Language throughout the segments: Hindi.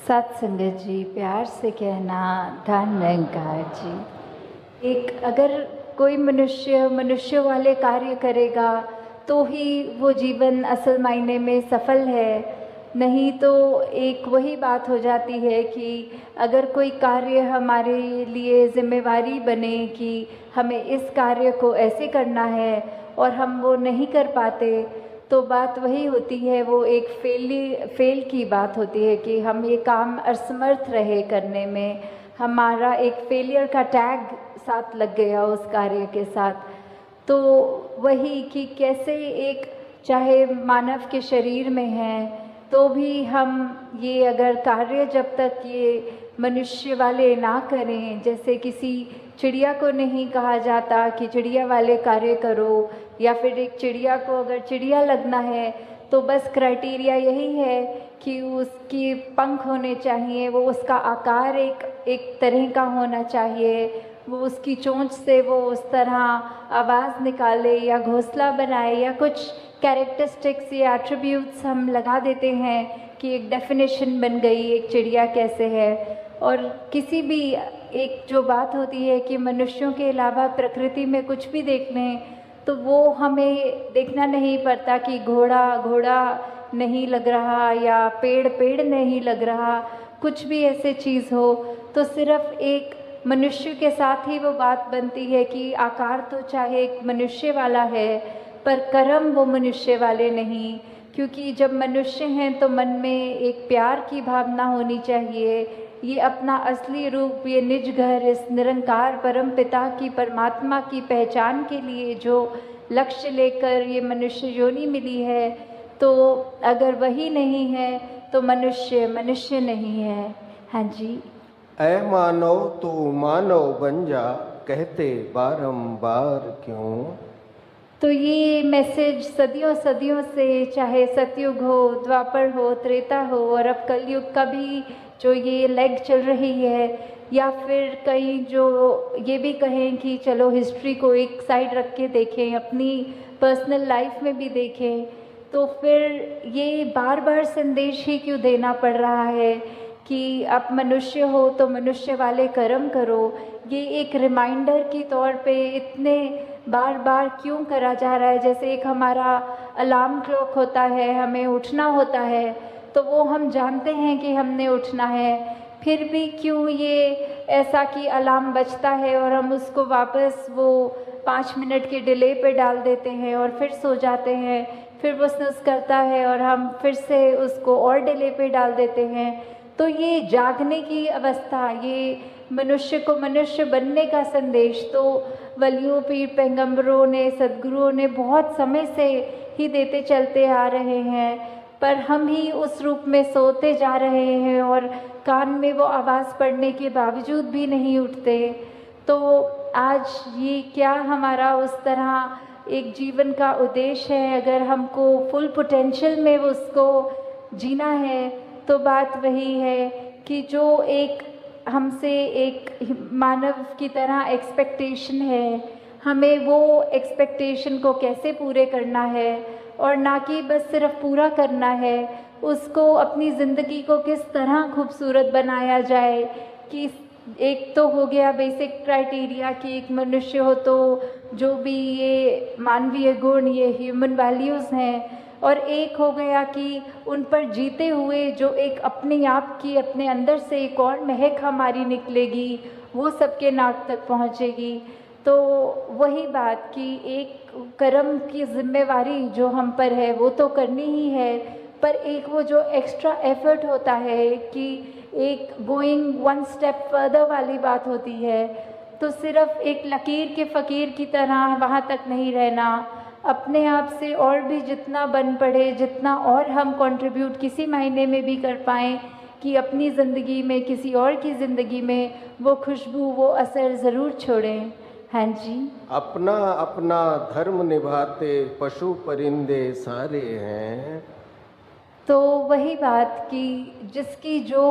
सत्संगत जी, प्यार से कहना धन निरंकार जी। एक अगर कोई मनुष्य वाले कार्य करेगा तो ही वो जीवन असल मायने में सफल है, नहीं तो एक वही बात हो जाती है कि अगर कोई कार्य हमारे लिए जिम्मेवारी बने कि हमें इस कार्य को ऐसे करना है और हम वो नहीं कर पाते, तो बात वही होती है, वो एक फेल की बात होती है कि हम ये काम असमर्थ रहे करने में, हमारा एक फेलियर का टैग साथ लग गया उस कार्य के साथ। तो वही कि कैसे एक चाहे मानव के शरीर में है तो भी हम ये अगर कार्य जब तक ये मनुष्य वाले ना करें, जैसे किसी चिड़िया को नहीं कहा जाता कि चिड़िया वाले कार्य करो, या फिर एक चिड़िया को अगर चिड़िया लगना है तो बस क्राइटेरिया यही है कि उसकी पंख होने चाहिए, वो उसका आकार एक तरह का होना चाहिए, वो उसकी चोंच से वो उस तरह आवाज़ निकाले या घोंसला बनाए या कुछ कैरेक्टरिस्टिक्स या एट्रीब्यूट्स हम लगा देते हैं कि एक डेफिनेशन बन गई एक चिड़िया कैसे है। और किसी भी एक जो बात होती है कि मनुष्यों के अलावा प्रकृति में कुछ भी देख लें तो वो हमें देखना नहीं पड़ता कि घोड़ा नहीं लग रहा या पेड़ नहीं लग रहा, कुछ भी ऐसे चीज़ हो तो सिर्फ एक मनुष्य के साथ ही वो बात बनती है कि आकार तो चाहे एक मनुष्य वाला है पर कर्म वो मनुष्य वाले नहीं, क्योंकि जब मनुष्य हैं तो मन में एक प्यार की भावना होनी चाहिए, ये अपना असली रूप, ये निज घर, इस निरंकार परम पिता की परमात्मा की पहचान के लिए जो लक्ष्य लेकर ये मनुष्य योनि मिली है, तो अगर वही नहीं है तो मनुष्य नहीं है। हाँ जी। ऐ मानव तू मानव बन जा, कहते बारंबार क्यों। तो ये मैसेज सदियों से, चाहे सतयुग हो, द्वापर हो, त्रेता हो और अब कलयुग का भी जो ये लेग चल रही है, या फिर कई जो ये भी कहें कि चलो हिस्ट्री को एक साइड रख के देखें, अपनी पर्सनल लाइफ में भी देखें, तो फिर ये बार संदेश ही क्यों देना पड़ रहा है कि आप मनुष्य हो तो मनुष्य वाले कर्म करो। ये एक रिमाइंडर के तौर पे इतने बार क्यों करा जा रहा है। जैसे एक हमारा अलार्म क्लॉक होता है, हमें उठना होता है तो वो हम जानते हैं कि हमने उठना है, फिर भी क्यों ये ऐसा कि अलार्म बजता है और हम उसको वापस वो 5 मिनट के डिले पे डाल देते हैं और फिर सो जाते हैं, फिर वो स्नूज़ करता है और हम फिर से उसको और डिले पे डाल देते हैं। तो ये जागने की अवस्था, ये मनुष्य को मनुष्य बनने का संदेश तो वलियों, पीर, पैगंबरों ने, सद्गुरुओं ने बहुत समय से ही देते चलते आ रहे हैं, पर हम ही उस रूप में सोते जा रहे हैं और कान में वो आवाज़ पड़ने के बावजूद भी नहीं उठते। तो आज ये क्या हमारा उस तरह एक जीवन का उद्देश्य है, अगर हमको फुल पोटेंशियल में उसको जीना है तो बात वही है कि जो एक हमसे एक मानव की तरह एक्सपेक्टेशन है, हमें वो एक्सपेक्टेशन को कैसे पूरे करना है, और ना कि बस सिर्फ पूरा करना है, उसको अपनी ज़िंदगी को किस तरह खूबसूरत बनाया जाए। कि एक तो हो गया बेसिक क्राइटेरिया कि एक मनुष्य हो तो जो भी ये मानवीय गुण, ये ह्यूमन वैल्यूज़ हैं, और एक हो गया कि उन पर जीते हुए जो एक अपने आप की, अपने अंदर से एक और महक हमारी निकलेगी, वो सबके नाक तक पहुँचेगी। तो वही बात कि एक कर्म की जिम्मेवारी जो हम पर है वो तो करनी ही है, पर एक वो जो एक्स्ट्रा एफर्ट होता है कि एक गोइंग वन स्टेप फर्दर वाली बात होती है, तो सिर्फ एक लकीर के फ़कीर की तरह वहाँ तक नहीं रहना, अपने आप से और भी जितना बन पड़े, जितना और हम कंट्रीब्यूट किसी महीने में भी कर पाएँ कि अपनी ज़िंदगी में, किसी और की ज़िंदगी में वो खुशबू, वो असर ज़रूर छोड़ें। हाँ जी। अपना अपना धर्म निभाते पशु परिंदे सारे हैं। तो वही बात कि जिसकी जो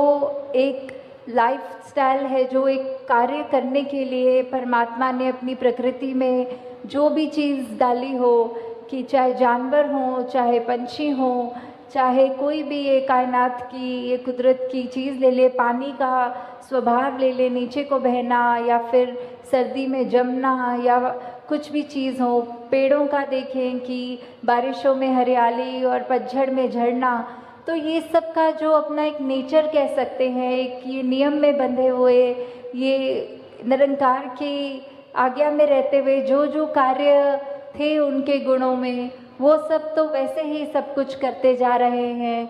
एक लाइफ स्टाइल है, जो एक कार्य करने के लिए परमात्मा ने अपनी प्रकृति में जो भी चीज़ डाली हो, कि चाहे जानवर हो, चाहे पंछी हो, चाहे कोई भी ये कायनात की ये कुदरत की चीज़ ले ले, पानी का स्वभाव ले ले, नीचे को बहना या फिर सर्दी में जमना या कुछ भी चीज़ हो, पेड़ों का देखें कि बारिशों में हरियाली और पतझड़ में झड़ना, तो ये सब का जो अपना एक नेचर कह सकते हैं, एक ये नियम में बंधे हुए, ये निरंकार की आज्ञा में रहते हुए जो जो कार्य थे उनके गुणों में, वो सब तो वैसे ही सब कुछ करते जा रहे हैं।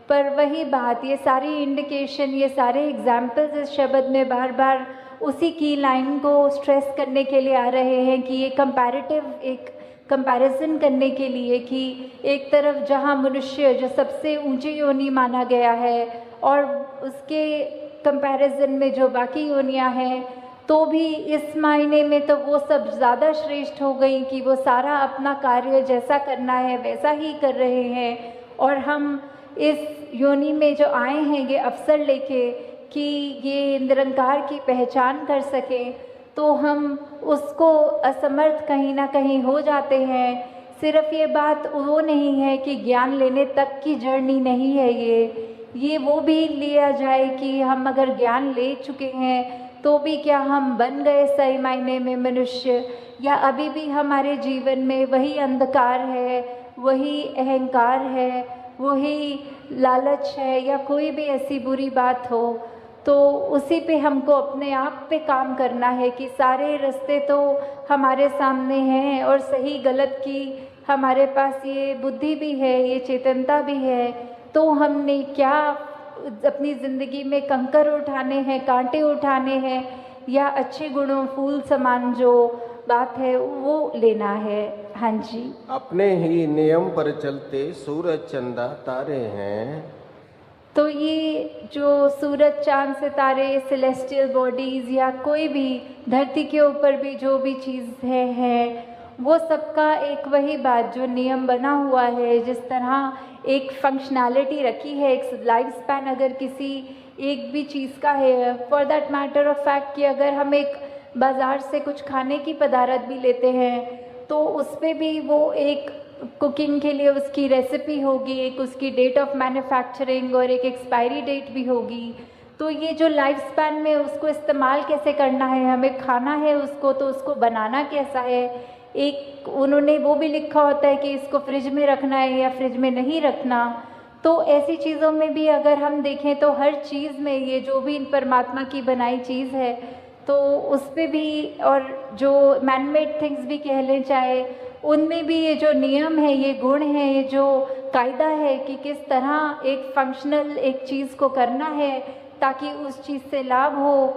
पर वही बात, ये सारी इंडिकेशन, ये सारे एग्जाम्पल्स इस शब्द में बार बार उसी की लाइन को स्ट्रेस करने के लिए आ रहे हैं कि ये कंपैरेटिव, एक कंपैरिजन करने के लिए कि एक तरफ जहाँ मनुष्य जो सबसे ऊंची योनि माना गया है और उसके कंपैरिजन में जो बाकी योनियाँ हैं, तो भी इस मायने में तो वो सब ज़्यादा श्रेष्ठ हो गई कि वो सारा अपना कार्य जैसा करना है वैसा ही कर रहे हैं। और हम इस योनि में जो आए हैं ये अवसर लेके कि ये निरंकार की पहचान कर सकें, तो हम उसको असमर्थ कहीं ना कहीं हो जाते हैं। सिर्फ ये बात वो नहीं है कि ज्ञान लेने तक की जर्नी नहीं है ये वो भी लिया जाए कि हम अगर ज्ञान ले चुके हैं तो भी क्या हम बन गए सही मायने में मनुष्य, या अभी भी हमारे जीवन में वही अंधकार है, वही अहंकार है, वही लालच है, या कोई भी ऐसी बुरी बात हो, तो उसी पे हमको अपने आप पे काम करना है कि सारे रास्ते तो हमारे सामने हैं और सही गलत की हमारे पास ये बुद्धि भी है, ये चेतनता भी है, तो हमने क्या अपनी ज़िंदगी में कंकर उठाने हैं, कांटे उठाने हैं, या अच्छे गुणों फूल समान जो बात है वो लेना है। हाँ जी, अपने ही नियम पर चलते सूरज चंदा तारे हैं। तो ये जो सूरज चांद सितारे, सेलेस्टियल बॉडीज़ या कोई भी धरती के ऊपर भी जो भी चीज़ है वो सबका एक वही बात जो नियम बना हुआ है, जिस तरह एक फंक्शनैलिटी रखी है, एक लाइफ स्पैन अगर किसी एक भी चीज़ का है, for that matter of fact कि अगर हम एक बाज़ार से कुछ खाने की पदार्थ भी लेते हैं तो उस पर भी वो एक कुकिंग के लिए उसकी रेसिपी होगी, एक उसकी डेट ऑफ मैन्युफैक्चरिंग और एक एक्सपायरी डेट भी होगी। तो ये जो लाइफ स्पैन में उसको इस्तेमाल कैसे करना है, हमें खाना है उसको, तो उसको बनाना कैसा है, एक उन्होंने वो भी लिखा होता है कि इसको फ्रिज में रखना है या फ्रिज में नहीं रखना। तो ऐसी चीज़ों में भी अगर हम देखें तो हर चीज़ में ये जो भी परमात्मा की बनाई चीज़ है तो उस पर भी, और जो मैनमेड थिंग्स भी कह लें चाहे, उनमें भी ये जो नियम है, ये गुण है, ये जो कायदा है कि किस तरह एक फंक्शनल एक चीज़ को करना है ताकि उस चीज़ से लाभ हो,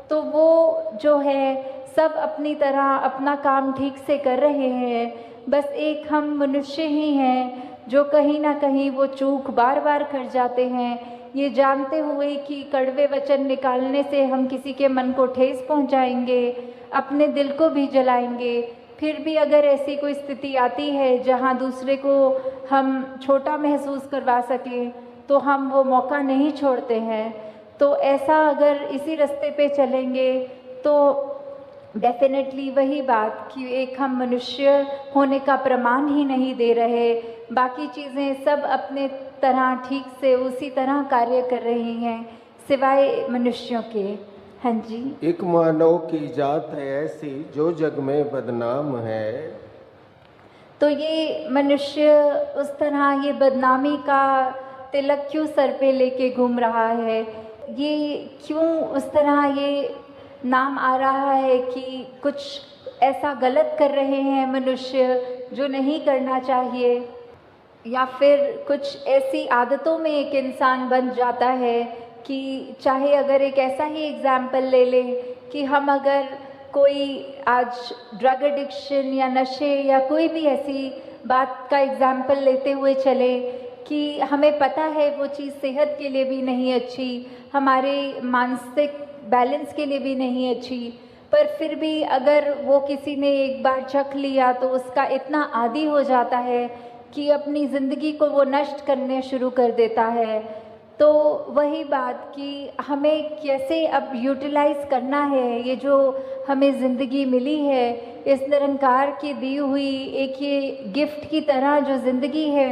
तो वो जो है सब अपनी तरह अपना काम ठीक से कर रहे हैं। बस एक हम मनुष्य ही हैं जो कहीं ना कहीं वो चूक बार बार कर जाते हैं, ये जानते हुए कि कड़वे वचन निकालने से हम किसी के मन को ठेस पहुंचाएंगे, अपने दिल को भी जलाएंगे। फिर भी अगर ऐसी कोई स्थिति आती है जहां दूसरे को हम छोटा महसूस करवा सकें तो हम वो मौका नहीं छोड़ते हैं। तो ऐसा अगर इसी रास्ते पे चलेंगे तो डेफिनेटली वही बात कि एक हम मनुष्य होने का प्रमाण ही नहीं दे रहे, बाकी चीज़ें सब अपने तरह ठीक से उसी तरह कार्य कर रही हैं सिवाय मनुष्यों के। हाँ जी, एक मानव की जात है ऐसी जो जग में बदनाम है। तो ये मनुष्य उस तरह ये बदनामी का तिलक क्यों सर पे लेके घूम रहा है, ये क्यों उस तरह ये नाम आ रहा है कि कुछ ऐसा गलत कर रहे हैं मनुष्य जो नहीं करना चाहिए, या फिर कुछ ऐसी आदतों में एक इंसान बन जाता है कि चाहे अगर एक ऐसा ही एग्जाम्पल ले लें कि हम अगर कोई आज ड्रग एडिक्शन या नशे या कोई भी ऐसी बात का एग्जाम्पल लेते हुए चले कि हमें पता है वो चीज़ सेहत के लिए भी नहीं अच्छी, हमारे मानसिक बैलेंस के लिए भी नहीं अच्छी, पर फिर भी अगर वो किसी ने एक बार चख लिया तो उसका इतना आदी हो जाता है कि अपनी ज़िंदगी को वो नष्ट करने शुरू कर देता है। तो वही बात कि हमें कैसे अब यूटिलाइज़ करना है ये जो हमें ज़िंदगी मिली है, इस निरंकार की दी हुई एक ये गिफ्ट की तरह जो ज़िंदगी है,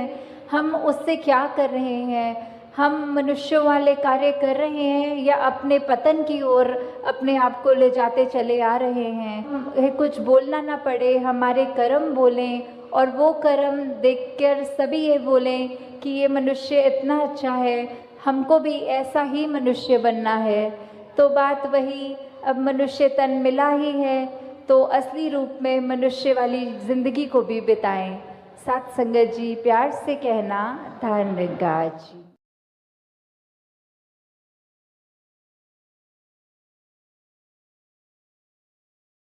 हम उससे क्या कर रहे हैं, हम मनुष्यों वाले कार्य कर रहे हैं या अपने पतन की ओर अपने आप को ले जाते चले आ रहे हैं। कुछ बोलना ना पड़े, हमारे कर्म बोलें और वो कर्म देखकर सभी ये बोलें कि ये मनुष्य इतना अच्छा है, हमको भी ऐसा ही मनुष्य बनना है। तो बात वही, अब मनुष्य तन मिला ही है तो असली रूप में मनुष्य वाली जिंदगी को भी बिताएं। साथ संगत जी प्यार से कहना, धन्यवाद जी।